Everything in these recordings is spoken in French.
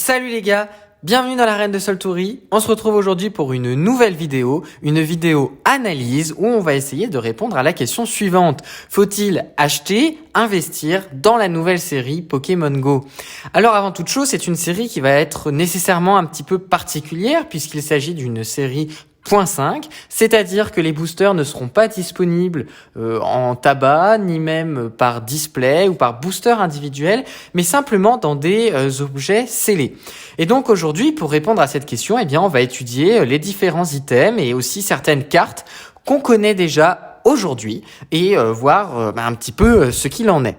Salut les gars, bienvenue dans l'arène de Soltouri. On se retrouve aujourd'hui pour une nouvelle vidéo, une vidéo analyse où on va essayer de répondre à la question suivante. Faut-il acheter, investir dans la nouvelle série Pokémon Go? Alors avant toute chose, c'est une série qui va être nécessairement un petit peu particulière puisqu'il s'agit d'une série .5, c'est-à-dire que les boosters ne seront pas disponibles en tabac, ni même par display ou par booster individuel, mais simplement dans des objets scellés. Et donc aujourd'hui, pour répondre à cette question, eh bien, on va étudier les différents items et aussi certaines cartes qu'on connaît déjà aujourd'hui et voir un petit peu ce qu'il en est.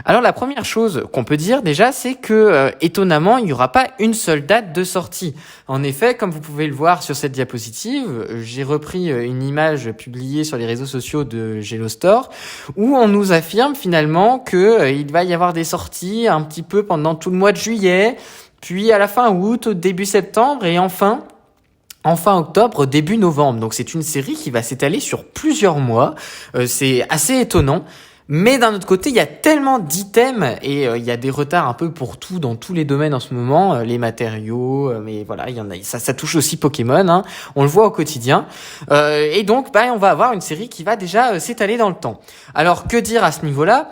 Alors la première chose qu'on peut dire déjà, c'est que étonnamment, il n'y aura pas une seule date de sortie. En effet, comme vous pouvez le voir sur cette diapositive, j'ai repris une image publiée sur les réseaux sociaux de Gelostore où on nous affirme finalement que il va y avoir des sorties un petit peu pendant tout le mois de juillet, puis à la fin août, au début septembre et enfin octobre, début novembre. Donc c'est une série qui va s'étaler sur plusieurs mois. C'est assez étonnant. Mais d'un autre côté, il y a tellement d'items et il y a des retards un peu pour tout dans tous les domaines en ce moment, les matériaux, mais voilà, il y en a. Ça touche aussi Pokémon, hein, on le voit au quotidien. Et donc, on va avoir une série qui va déjà s'étaler dans le temps. Alors que dire à ce niveau-là?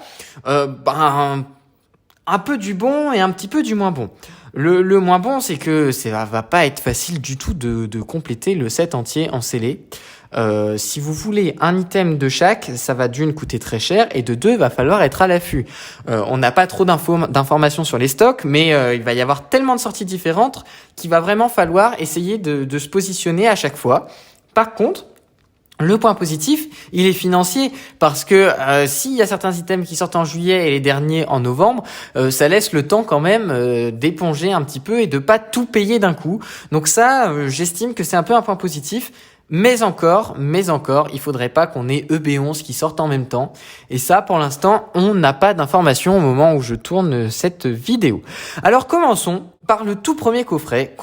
Un peu du bon et un petit peu du moins bon. Le moins bon, c'est que ça va pas être facile du tout de compléter le set entier en scellé. Si vous voulez un item de chaque, ça va d'une coûter très cher et de deux, va falloir être à l'affût. On n'a pas trop d'informations sur les stocks, mais il va y avoir tellement de sorties différentes qu'il va vraiment falloir essayer de se positionner à chaque fois. Par contre, le point positif, il est financier parce que s'il y a certains items qui sortent en juillet et les derniers en novembre, ça laisse le temps quand même d'éponger un petit peu et de pas tout payer d'un coup. Donc ça, j'estime que c'est un peu un point positif. Mais encore, il faudrait pas qu'on ait EB11 qui sortent en même temps. Et ça, pour l'instant, on n'a pas d'informations au moment où je tourne cette vidéo. Alors commençons par le tout premier coffret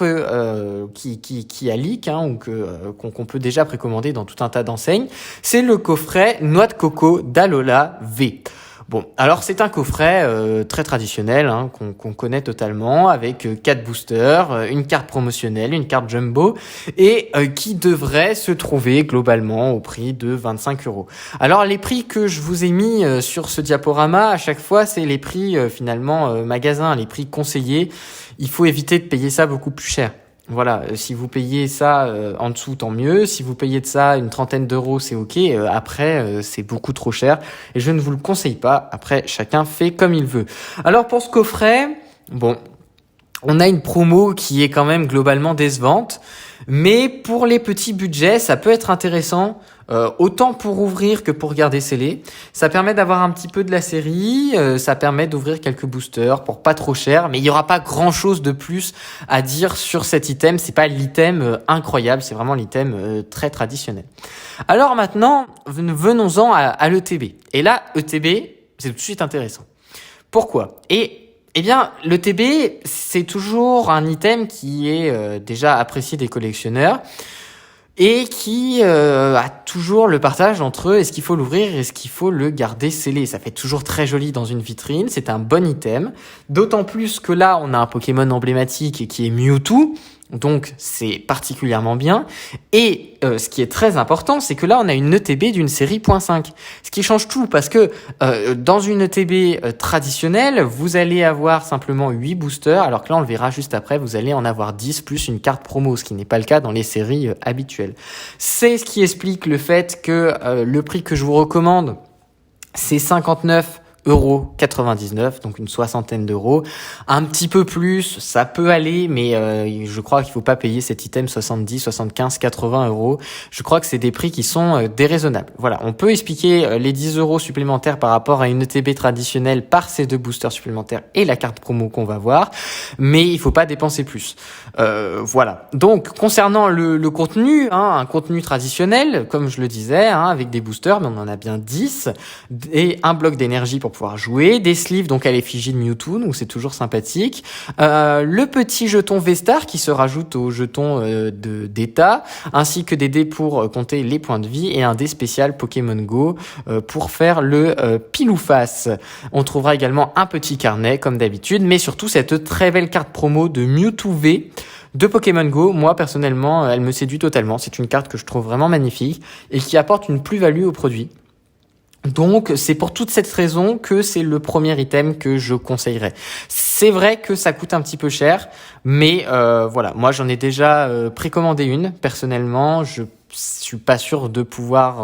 qui a leak ou qu'on peut déjà précommander dans tout un tas d'enseignes. C'est le coffret Noix de Coco d'Alola V. Bon, alors c'est un coffret très traditionnel qu'on connaît totalement avec 4 boosters, une carte promotionnelle, une carte jumbo et qui devrait se trouver globalement au prix de 25 €. Alors les prix que je vous ai mis sur ce diaporama à chaque fois, c'est les prix finalement magasin, les prix conseillés. Il faut éviter de payer ça beaucoup plus cher. Voilà, si vous payez ça en dessous, tant mieux. Si vous payez de ça une trentaine d'euros, c'est ok. Après, c'est beaucoup trop cher et je ne vous le conseille pas. Après, chacun fait comme il veut. Alors pour ce coffret, bon, on a une promo qui est quand même globalement décevante, mais pour les petits budgets, ça peut être intéressant. Autant pour ouvrir que pour garder scellé. Ça permet d'avoir un petit peu de la série, ça permet d'ouvrir quelques boosters pour pas trop cher, mais il y aura pas grand chose de plus à dire sur cet item. C'est pas l'item incroyable, c'est vraiment l'item très traditionnel. Alors maintenant, venons-en à l'ETB. Et là, ETB, c'est tout de suite intéressant. Pourquoi? Eh bien, l'ETB, c'est toujours un item qui est déjà apprécié des collectionneurs et qui a toujours le partage entre est-ce qu'il faut l'ouvrir et est-ce qu'il faut le garder scellé. Ça fait toujours très joli dans une vitrine, c'est un bon item. D'autant plus que là, on a un Pokémon emblématique qui est Mewtwo, donc c'est particulièrement bien. Et ce qui est très important, c'est que là, on a une ETB d'une série .5. Ce qui change tout, parce que dans une ETB traditionnelle, vous allez avoir simplement 8 boosters, alors que là, on le verra juste après, vous allez en avoir 10 plus une carte promo, ce qui n'est pas le cas dans les séries habituelles. C'est ce qui explique le fait que le prix que je vous recommande, c'est 59,99 €, donc une soixantaine d'euros. Un petit peu plus, ça peut aller, mais je crois qu'il faut pas payer cet item 70, 75, 80 €. Je crois que c'est des prix qui sont déraisonnables. Voilà, on peut expliquer les 10 € supplémentaires par rapport à une ETB traditionnelle par ces 2 boosters supplémentaires et la carte promo qu'on va voir, mais il faut pas dépenser plus. Voilà. Donc, concernant le contenu, un contenu traditionnel, comme je le disais, avec des boosters, mais on en a bien 10, et un bloc d'énergie pour pouvoir jouer, des sleeves donc à l'effigie de Mewtwo, donc c'est toujours sympathique, le petit jeton V-Star qui se rajoute au jeton d'état, ainsi que des dés pour compter les points de vie et un dé spécial Pokémon Go pour faire le pile ou face. On trouvera également un petit carnet comme d'habitude, mais surtout cette très belle carte promo de Mewtwo V de Pokémon Go. Moi personnellement, elle me séduit totalement. C'est une carte que je trouve vraiment magnifique et qui apporte une plus-value au produit. Donc c'est pour toute cette raison que c'est le premier item que je conseillerais. C'est vrai que ça coûte un petit peu cher, mais voilà, moi j'en ai déjà précommandé une. Personnellement, je suis pas sûr de pouvoir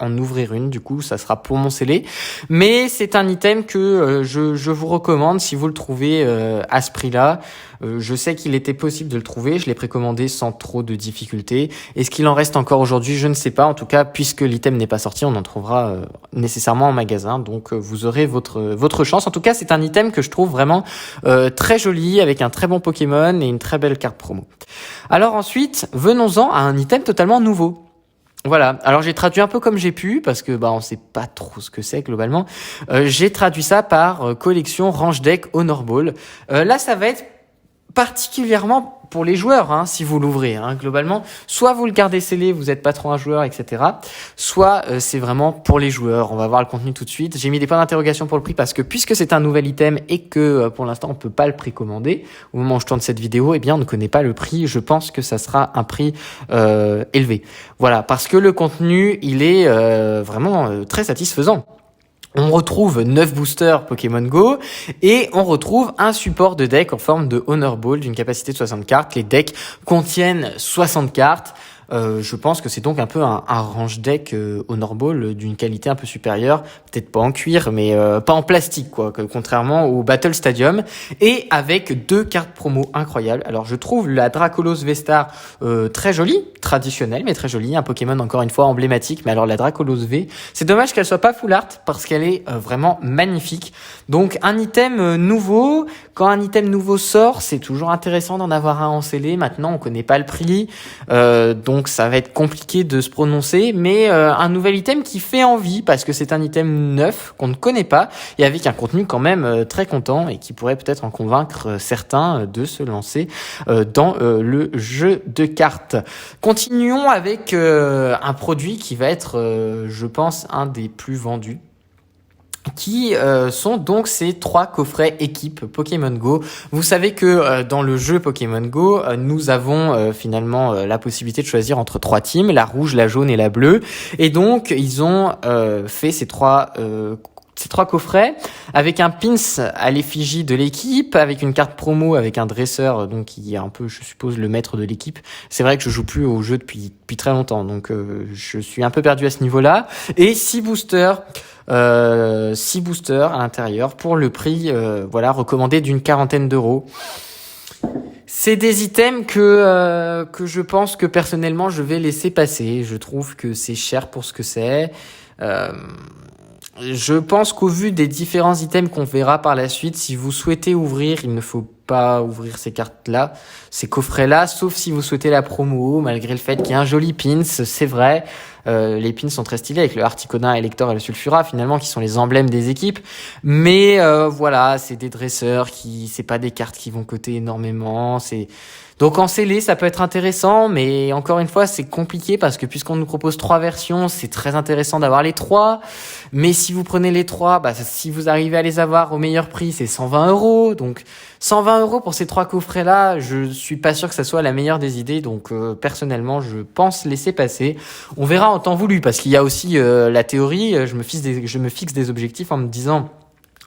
en ouvrir une, du coup ça sera pour mon scellé. Mais c'est un item que je vous recommande si vous le trouvez à ce prix-là. Je sais qu'il était possible de le trouver, je l'ai précommandé sans trop de difficultés. Est-ce qu'il en reste encore aujourd'hui? Je ne sais pas. En tout cas, puisque l'item n'est pas sorti, on en trouvera nécessairement en magasin. Donc vous aurez votre chance. En tout cas, c'est un item que je trouve vraiment très joli, avec un très bon Pokémon et une très belle carte promo. Alors ensuite, venons-en à un item totalement nouveau. Voilà, alors j'ai traduit un peu comme j'ai pu, parce que on sait pas trop ce que c'est globalement. J'ai traduit ça par collection Range Deck Honor Ball. Là, ça va être particulièrement pour les joueurs, si vous l'ouvrez, globalement. Soit vous le gardez scellé, vous êtes pas trop un joueur, etc. Soit c'est vraiment pour les joueurs. On va voir le contenu tout de suite. J'ai mis des points d'interrogation pour le prix parce que puisque c'est un nouvel item et que pour l'instant on peut pas le précommander, au moment où je tourne cette vidéo, on ne connaît pas le prix. Je pense que ça sera un prix élevé. Voilà, parce que le contenu, il est vraiment très satisfaisant. On retrouve 9 boosters Pokémon Go et on retrouve un support de deck en forme de Honor Ball d'une capacité de 60 cartes. Les decks contiennent 60 cartes. Je pense que c'est donc un peu un range deck Honor Ball d'une qualité un peu supérieure, peut-être pas en cuir, mais pas en plastique, quoi, contrairement au Battle Stadium, et avec 2 cartes promo incroyables. Alors je trouve la Dracolos V-Star très jolie, traditionnelle, mais très jolie, un Pokémon encore une fois emblématique, mais alors la Dracolos V, c'est dommage qu'elle soit pas full art, parce qu'elle est vraiment magnifique. Donc un item nouveau, quand un item nouveau sort, c'est toujours intéressant d'en avoir un en scellé. Maintenant on connaît pas le prix, donc ça va être compliqué de se prononcer, mais un nouvel item qui fait envie parce que c'est un item neuf qu'on ne connaît pas et avec un contenu quand même très content et qui pourrait peut-être en convaincre certains de se lancer dans le jeu de cartes. Continuons avec un produit qui va être, je pense, un des plus vendus, qui sont donc ces 3 coffrets équipes Pokémon Go. Vous savez que dans le jeu Pokémon Go, nous avons finalement la possibilité de choisir entre 3 teams, la rouge, la jaune et la bleue. Et donc, ils ont fait ces trois coffrets avec un pins à l'effigie de l'équipe, avec une carte promo, avec un dresseur, donc qui est un peu, je suppose, le maître de l'équipe. C'est vrai que je joue plus au jeu depuis très longtemps, donc je suis un peu perdu à ce niveau-là. Et 6 boosters. 6 boosters à l'intérieur pour le prix recommandé d'une 40aine d'euros. C'est des items que je pense que personnellement je vais laisser passer. Je trouve que c'est cher pour ce que c'est. Je pense qu'au vu des différents items qu'on verra par la suite, si vous souhaitez ouvrir, il ne faut pas ouvrir ces cartes-là, ces coffrets-là, sauf si vous souhaitez la promo, malgré le fait qu'il y a un joli pins, c'est vrai. Les pins sont très stylés avec le Articona, Elector et le Sulfura finalement qui sont les emblèmes des équipes, mais voilà, c'est des dresseurs c'est pas des cartes qui vont coter énormément, donc en scellé ça peut être intéressant, mais encore une fois c'est compliqué parce que puisqu'on nous propose 3 versions, c'est très intéressant d'avoir les 3, mais si vous prenez les 3, si vous arrivez à les avoir au meilleur prix, c'est 120 €, donc 120 € pour ces 3 coffrets-là, je suis pas sûr que ça soit la meilleure des idées, donc personnellement je pense laisser passer. On verra en temps voulu, parce qu'il y a aussi la théorie, je me fixe des objectifs en me disant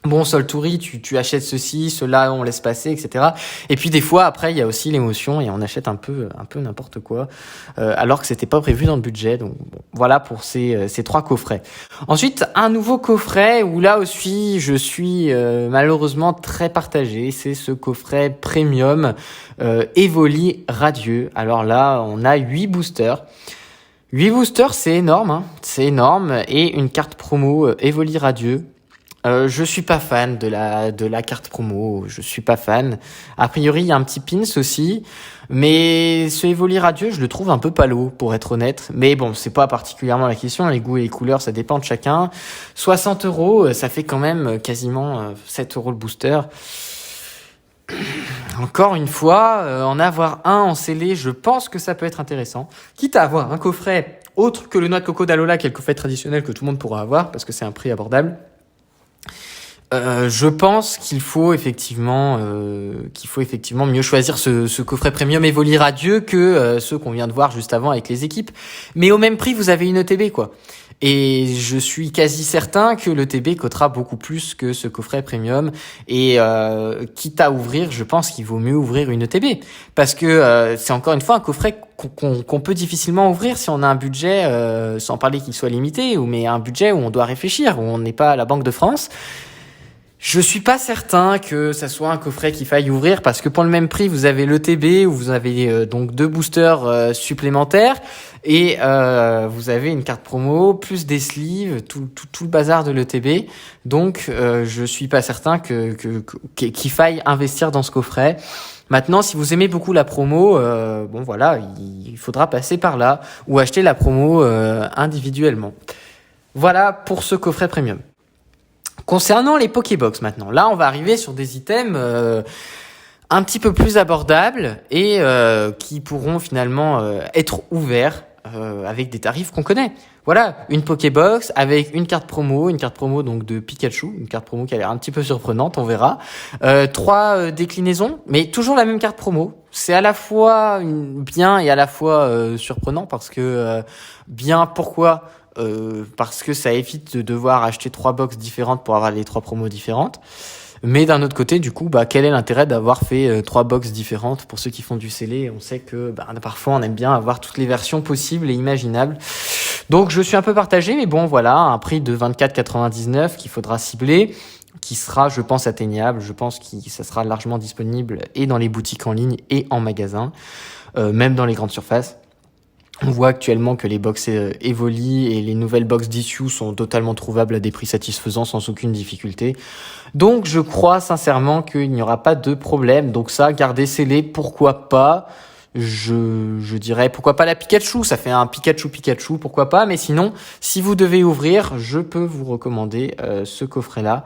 bon, Soltouri, tu achètes ceci, cela, on laisse passer, etc. Et puis des fois, après, il y a aussi l'émotion et on achète un peu n'importe quoi, alors que c'était pas prévu dans le budget. Donc bon, voilà pour ces 3 coffrets. Ensuite, un nouveau coffret où là aussi, je suis malheureusement très partagé. C'est ce coffret premium Evoli Radieux. Alors là, on a 8 boosters. 8 boosters, c'est énorme, c'est énorme. Et une carte promo Evoli Radieux. Je suis pas fan de la carte promo, je suis pas fan. A priori, il y a un petit pins aussi, mais ce Evoli Radieux, je le trouve un peu palo, pour être honnête. Mais bon, c'est pas particulièrement la question, les goûts et les couleurs, ça dépend de chacun. 60 €, ça fait quand même quasiment 7 € le booster. Encore une fois, en avoir un en scellé, je pense que ça peut être intéressant. Quitte à avoir un coffret autre que le noix de coco d'Alola, qui est le coffret traditionnel que tout le monde pourra avoir, parce que c'est un prix abordable. Je pense qu'il faut effectivement mieux choisir ce coffret premium Evoli Radieux que ceux qu'on vient de voir juste avant avec les équipes. Mais au même prix, vous avez une ETB, quoi. Et je suis quasi certain que l'ETB coûtera beaucoup plus que ce coffret premium. Et quitte à ouvrir, je pense qu'il vaut mieux ouvrir une ETB. Parce que c'est encore une fois un coffret qu'on peut difficilement ouvrir si on a un budget, sans parler qu'il soit limité, mais un budget où on doit réfléchir, où on n'est pas à la Banque de France. Je suis pas certain que ça soit un coffret qu'il faille ouvrir parce que pour le même prix, vous avez l'ETB où vous avez donc 2 boosters supplémentaires et vous avez une carte promo plus des sleeves, tout le bazar de l'ETB. Donc je suis pas certain qu'il faille investir dans ce coffret. Maintenant, si vous aimez beaucoup la promo, bon voilà, il faudra passer par là ou acheter la promo individuellement. Voilà pour ce coffret premium. Concernant les Pokébox maintenant, là on va arriver sur des items un petit peu plus abordables et qui pourront finalement être ouverts avec des tarifs qu'on connaît. Voilà, une Pokébox avec une carte promo donc de Pikachu, une carte promo qui a l'air un petit peu surprenante, on verra. 3 déclinaisons, mais toujours la même carte promo. C'est à la fois bien et à la fois surprenant parce que bien pourquoi parce que ça évite de devoir acheter 3 box différentes pour avoir les 3 promos différentes. Mais d'un autre côté, du coup, quel est l'intérêt d'avoir fait 3 box différentes pour ceux qui font du scellé? On sait que parfois on aime bien avoir toutes les versions possibles et imaginables. Donc je suis un peu partagé, mais bon voilà, un prix de 24,99 qu'il faudra cibler, qui sera, je pense, atteignable. Je pense que ça sera largement disponible et dans les boutiques en ligne et en magasin, même dans les grandes surfaces. On voit actuellement que les box Evoli et les nouvelles box d'issue sont totalement trouvables à des prix satisfaisants sans aucune difficulté. Donc je crois sincèrement qu'il n'y aura pas de problème. Donc ça, garder scellé, pourquoi pas. Je dirais pourquoi pas la Pikachu, ça fait un Pikachu, pourquoi pas. Mais sinon, si vous devez ouvrir, je peux vous recommander ce coffret-là,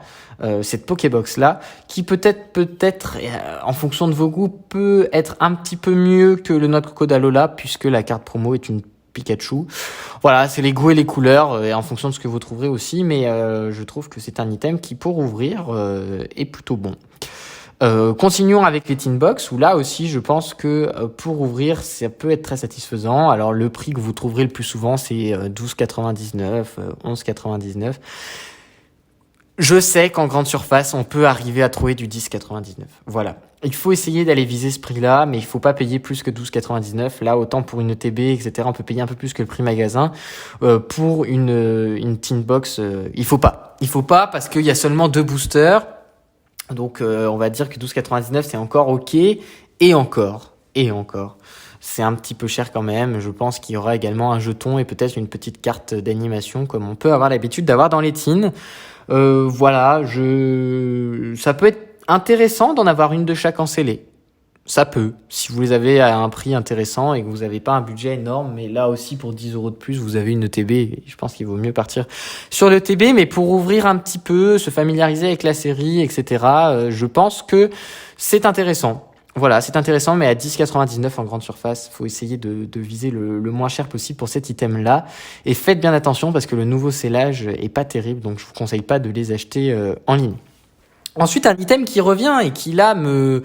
cette Pokébox-là, qui peut-être en fonction de vos goûts, peut être un petit peu mieux que le noix de coco d'Alola, puisque la carte promo est une Pikachu. Voilà, c'est les goûts et les couleurs, et en fonction de ce que vous trouverez aussi, mais je trouve que c'est un item qui, pour ouvrir, est plutôt bon. Continuons avec les Teen Box, où là aussi je pense que pour ouvrir ça peut être très satisfaisant. Alors le prix que vous trouverez le plus souvent c'est 12,99, 11,99. Je sais qu'en grande surface on peut arriver à trouver du 10,99. Voilà. Il faut essayer d'aller viser ce prix-là, mais il faut pas payer plus que 12,99. Là, autant pour une ETB, etc., on peut payer un peu plus que le prix magasin. Pour une Teen Box, il faut pas. Il faut pas parce qu'il y a seulement 2 boosters. Donc on va dire que 12,99 c'est encore ok et encore. C'est un petit peu cher quand même. Je pense qu'il y aura également un jeton et peut-être une petite carte d'animation comme on peut avoir l'habitude d'avoir dans les teens. Voilà, ça peut être intéressant d'en avoir une de chaque en scellé. Ça peut, si vous les avez à un prix intéressant et que vous n'avez pas un budget énorme, mais là aussi pour 10 € de plus, vous avez une ETB. Je pense qu'il vaut mieux partir sur l'ETB, mais pour ouvrir un petit peu, se familiariser avec la série, etc., je pense que c'est intéressant. Voilà, c'est intéressant, mais à 10,99 en grande surface, faut essayer de viser le moins cher possible pour cet item-là. Et faites bien attention parce que le nouveau scellage est pas terrible, donc je vous conseille pas de les acheter en ligne. Ensuite, un item qui revient et qui là me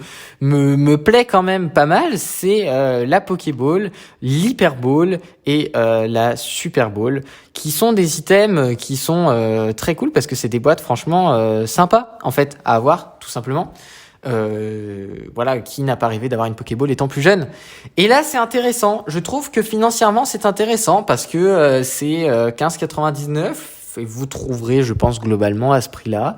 plaît quand même pas mal, c'est la Pokéball, l'Hyper Ball et la Super Ball, qui sont des items qui sont très cool parce que c'est des boîtes franchement sympas en fait à avoir tout simplement. Voilà, qui n'a pas rêvé d'avoir une Pokéball étant plus jeune. Et là, c'est intéressant. Je trouve que financièrement, c'est intéressant parce que c'est 15,99. Et vous trouverez, je pense, globalement à ce prix-là.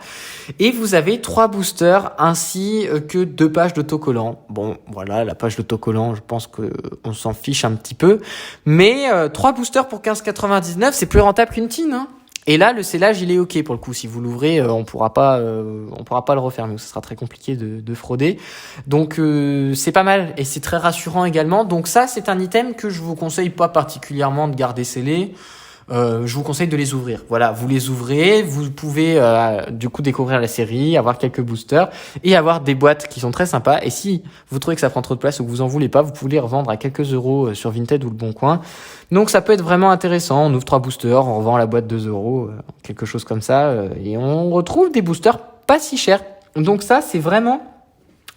Et vous avez 3 boosters ainsi que 2 pages d'autocollants. Bon, voilà, la page d'autocollant, je pense que on s'en fiche un petit peu. Mais 3 boosters pour 15,99, c'est plus rentable qu'une tine, hein. Et là, le scellage, il est ok pour le coup. Si vous l'ouvrez, on pourra pas le refermer. Ce sera très compliqué de frauder. Donc c'est pas mal et c'est très rassurant également. Donc ça, c'est un item que je vous conseille pas particulièrement de garder scellé. Je vous conseille de les ouvrir. Voilà, vous les ouvrez, vous pouvez du coup découvrir la série, avoir quelques boosters et avoir des boîtes qui sont très sympas. Et si vous trouvez que ça prend trop de place ou que vous en voulez pas, vous pouvez les revendre à quelques euros sur Vinted ou le Bon Coin. Donc ça peut être vraiment intéressant. On ouvre 3 boosters, on revend la boîte 2 euros, quelque chose comme ça, et on retrouve des boosters pas si chers. Donc ça, c'est vraiment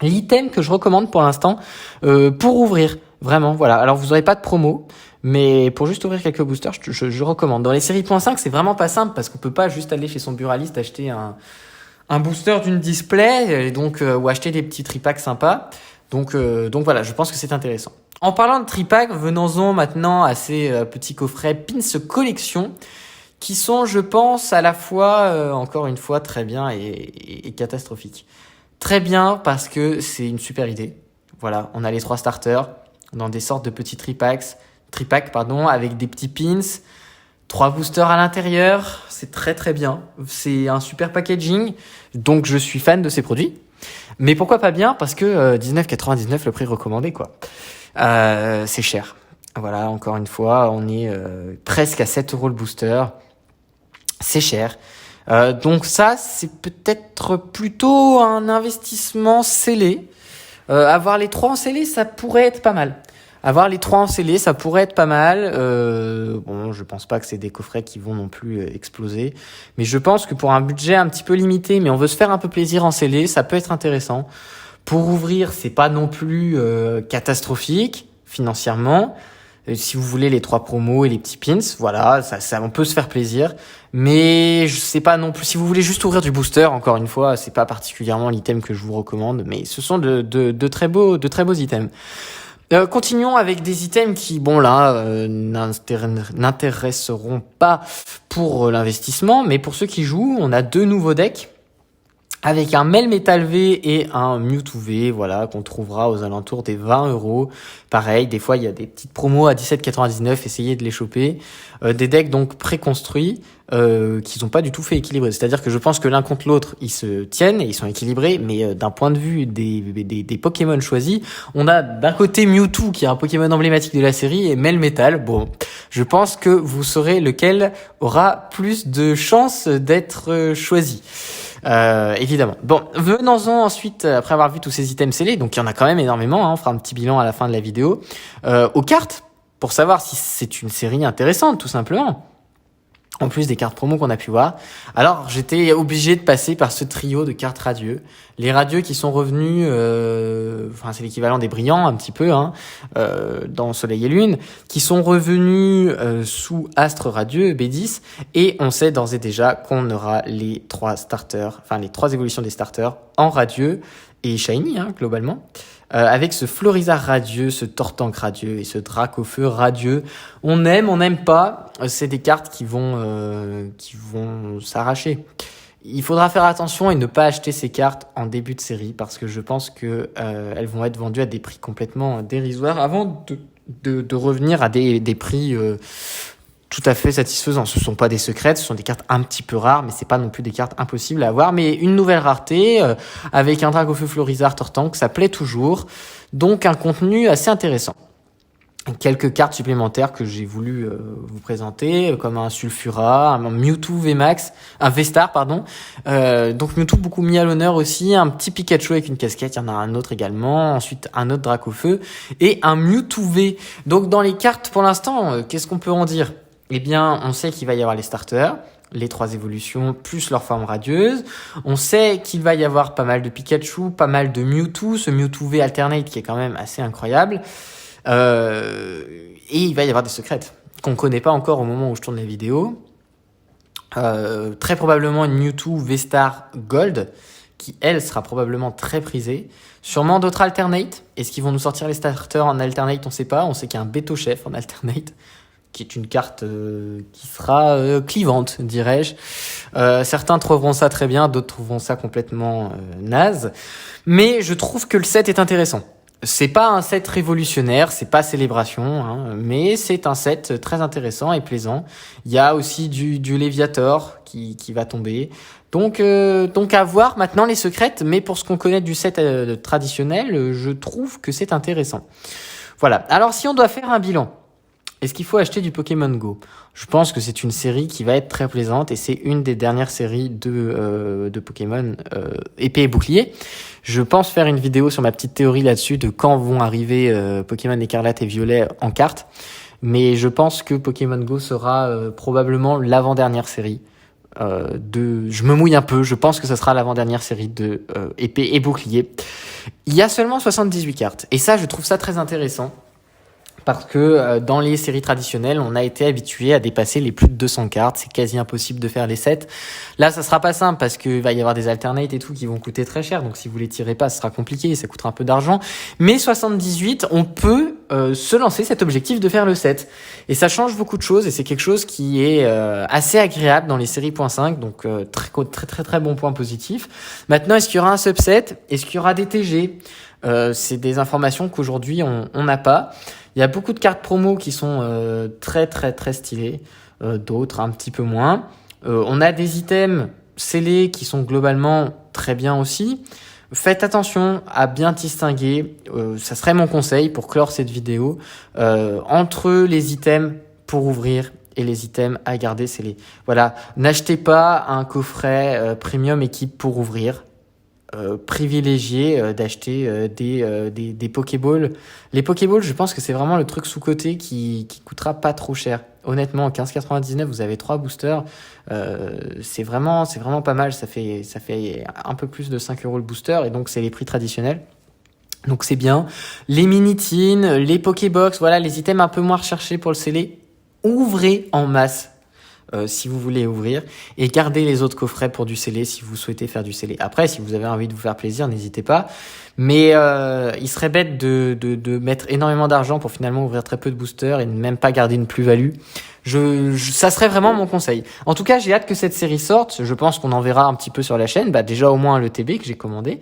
l'item que je recommande pour l'instant pour ouvrir. Vraiment, voilà. Alors vous aurez pas de promo. Mais pour juste ouvrir quelques boosters, je recommande. Dans les séries .5, c'est vraiment pas simple parce qu'on peut pas juste aller chez son buraliste acheter un booster d'une display et donc ou acheter des petits tripacks sympas. Donc voilà, je pense que c'est intéressant. En parlant de tripacks, venons-en maintenant à ces petits coffrets Pins Collection qui sont, je pense, à la fois encore une fois très bien et catastrophiques. Très bien parce que c'est une super idée. Voilà, on a les 3 starters dans des sortes de petits tripacks, avec des petits pins, 3 boosters à l'intérieur, c'est très très bien. C'est un super packaging, donc je suis fan de ces produits. Mais pourquoi pas bien? Parce que 19,99 le prix recommandé, quoi. C'est cher. Voilà, encore une fois, on est presque à 7 euros le booster. C'est cher. Donc ça, c'est peut-être plutôt un investissement scellé. Avoir les 3 en scellé, ça pourrait être pas mal. Avoir les 3 en scellé, ça pourrait être pas mal. Bon, je pense pas que c'est des coffrets qui vont non plus exploser. Mais je pense que pour un budget un petit peu limité, mais on veut se faire un peu plaisir en scellé, ça peut être intéressant. Pour ouvrir, c'est pas non plus catastrophique financièrement. Si vous voulez les 3 promos et les petits pins, voilà, ça on peut se faire plaisir. Mais je sais pas non plus. Si vous voulez juste ouvrir du booster, encore une fois, c'est pas particulièrement l'item que je vous recommande. Mais ce sont de très beaux items. Continuons avec des items qui, bon là, n'intéresseront pas pour l'investissement, mais pour ceux qui jouent, on a 2 nouveaux decks avec un Melmetal V et un Mewtwo V, voilà, qu'on trouvera aux alentours des 20 euros. Pareil, des fois, il y a des petites promos à 17,99, essayez de les choper. Des decks donc préconstruits, qui sont pas du tout fait équilibrer. C'est-à-dire que je pense que l'un contre l'autre, ils se tiennent et ils sont équilibrés, mais d'un point de vue des Pokémon choisis, on a d'un côté Mewtwo, qui est un Pokémon emblématique de la série, et Melmetal. Bon, je pense que vous saurez lequel aura plus de chances d'être choisi. Évidemment. Bon, venons-en ensuite, après avoir vu tous ces items scellés, donc il y en a quand même énormément, on fera un petit bilan à la fin de la vidéo, aux cartes, pour savoir si c'est une série intéressante, tout simplement. En plus des cartes promo qu'on a pu voir. Alors, j'étais obligé de passer par ce trio de cartes radieux. Les radieux qui sont revenus, c'est l'équivalent des brillants, un petit peu, dans Soleil et Lune, qui sont revenus sous Astre radieux, B10, et on sait d'ores et déjà qu'on aura les 3 starters, les 3 évolutions des starters en radieux et shiny, globalement. Avec ce Florizard radieux, ce Tortank radieux et ce Dracofeu radieux. On aime, on n'aime pas. C'est des cartes qui vont s'arracher. Il faudra faire attention et ne pas acheter ces cartes en début de série parce que je pense que elles vont être vendues à des prix complètement dérisoires avant de revenir à des prix tout à fait satisfaisants. Ce sont pas des secrètes, ce sont des cartes un petit peu rares, mais c'est pas non plus des cartes impossibles à avoir. Mais une nouvelle rareté, avec un Dracofeu Florizard Tortank, ça plaît toujours. Donc un contenu assez intéressant. Quelques cartes supplémentaires que j'ai voulu vous présenter, comme un Sulfura, un Mewtwo VMAX, un V-Star, pardon. Donc Mewtwo beaucoup mis à l'honneur aussi, un petit Pikachu avec une casquette, il y en a un autre également, ensuite un autre Dracofeu, et un Mewtwo V. Donc dans les cartes, pour l'instant, qu'est-ce qu'on peut en dire ? Eh bien, on sait qu'il va y avoir les starters, les 3 évolutions, plus leur forme radieuse. On sait qu'il va y avoir pas mal de Pikachu, pas mal de Mewtwo, ce Mewtwo V Alternate qui est quand même assez incroyable. Et il va y avoir des secrètes qu'on connaît pas encore au moment où je tourne la vidéo. Très probablement une Mewtwo V-Star Gold, qui elle sera probablement très prisée. Sûrement d'autres Alternate. Est-ce qu'ils vont nous sortir les starters en Alternate? On sait pas. On sait qu'il y a un Beto Chef en Alternate, qui est une carte qui sera clivante, dirais-je. Certains trouveront ça très bien, d'autres trouveront ça complètement naze. Mais je trouve que le set est intéressant. C'est pas un set révolutionnaire, c'est pas Célébration, hein, mais c'est un set très intéressant et plaisant. Il y a aussi du Léviator qui va tomber. Donc à voir maintenant les secrètes, mais pour ce qu'on connaît du set traditionnel, je trouve que c'est intéressant. Voilà. Alors si on doit faire un bilan, est-ce qu'il faut acheter du Pokémon Go ? Je pense que c'est une série qui va être très plaisante et c'est une des dernières séries de Pokémon épée et bouclier. Je pense faire une vidéo sur ma petite théorie là-dessus de quand vont arriver Pokémon Écarlate et Violet en carte. Mais je pense que Pokémon Go sera probablement l'avant-dernière série. Je me mouille un peu, je pense que ce sera l'avant-dernière série de épée et bouclier. Il y a seulement 78 cartes et ça je trouve ça très intéressant. Parce que dans les séries traditionnelles, on a été habitué à dépasser les plus de 200 cartes. C'est quasi impossible de faire les 7. Là, ça sera pas simple parce qu'il va y avoir des alternates et tout qui vont coûter très cher. Donc si vous les tirez pas, ce sera compliqué, ça coûtera un peu d'argent. Mais 78, on peut se lancer cet objectif de faire le 7. Et ça change beaucoup de choses et c'est quelque chose qui est assez agréable dans les séries .5. Donc très bon point positif. Maintenant, est-ce qu'il y aura un subset ? Est-ce qu'il y aura des TG ? C'est des informations qu'aujourd'hui on n'a pas. Il y a beaucoup de cartes promo qui sont très stylées, d'autres un petit peu moins. On a des items scellés qui sont globalement très bien aussi. Faites attention à bien distinguer, ça serait mon conseil pour clore cette vidéo, entre les items pour ouvrir et les items à garder scellés. Voilà, n'achetez pas un coffret premium équipe pour ouvrir. Privilégier d'acheter des Pokéballs. Les Pokéballs, je pense que c'est vraiment le truc sous-coté qui coûtera pas trop cher. Honnêtement, 15,99, vous avez 3 boosters. C'est vraiment pas mal. Ça fait un peu plus de 5 € le booster et donc c'est les prix traditionnels. Donc c'est bien. Les mini-tins, les Pokébox, voilà, les items un peu moins recherchés pour le sceller. Ouvrez en masse. Si vous voulez ouvrir et gardez les autres coffrets pour du scellé si vous souhaitez faire du scellé. Après, si vous avez envie de vous faire plaisir, n'hésitez pas. Mais il serait bête de mettre énormément d'argent pour finalement ouvrir très peu de boosters et ne même pas garder une plus-value. Ça serait vraiment mon conseil. En tout cas, j'ai hâte que cette série sorte. Je pense qu'on en verra un petit peu sur la chaîne. Déjà au moins le TB que j'ai commandé.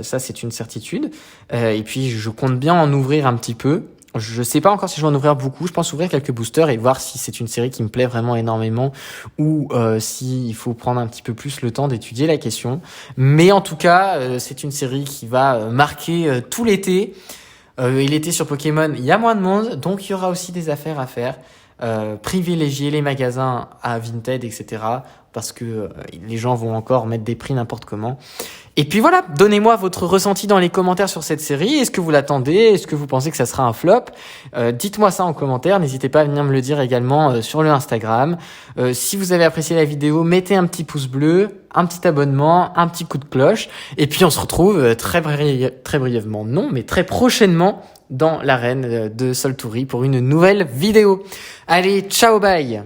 Ça, c'est une certitude. Et puis, je compte bien en ouvrir un petit peu. Je sais pas encore si je vais en ouvrir beaucoup. Je pense ouvrir quelques boosters et voir si c'est une série qui me plaît vraiment énormément ou si il faut prendre un petit peu plus le temps d'étudier la question. Mais en tout cas, c'est une série qui va marquer tout l'été. Et l'été sur Pokémon, il y a moins de monde, donc il y aura aussi des affaires à faire. Privilégier les magasins à Vinted, etc. Parce que les gens vont encore mettre des prix n'importe comment. Et puis voilà, donnez-moi votre ressenti dans les commentaires sur cette série. Est-ce que vous l'attendez ? Est-ce que vous pensez que ça sera un flop ? Dites-moi ça en commentaire. N'hésitez pas à venir me le dire également sur le Instagram. Si vous avez apprécié la vidéo, mettez un petit pouce bleu, un petit abonnement, un petit coup de cloche. Et puis on se retrouve très brièvement, non, mais très prochainement dans l'arène de Soltoury pour une nouvelle vidéo. Allez, ciao, bye!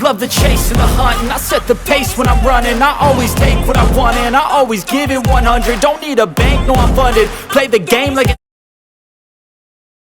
Love the chase and the hunt, and I set the pace when I'm running. I always take what I want and I always give it 100. Don't need a bank, no I'm funded. Play the game like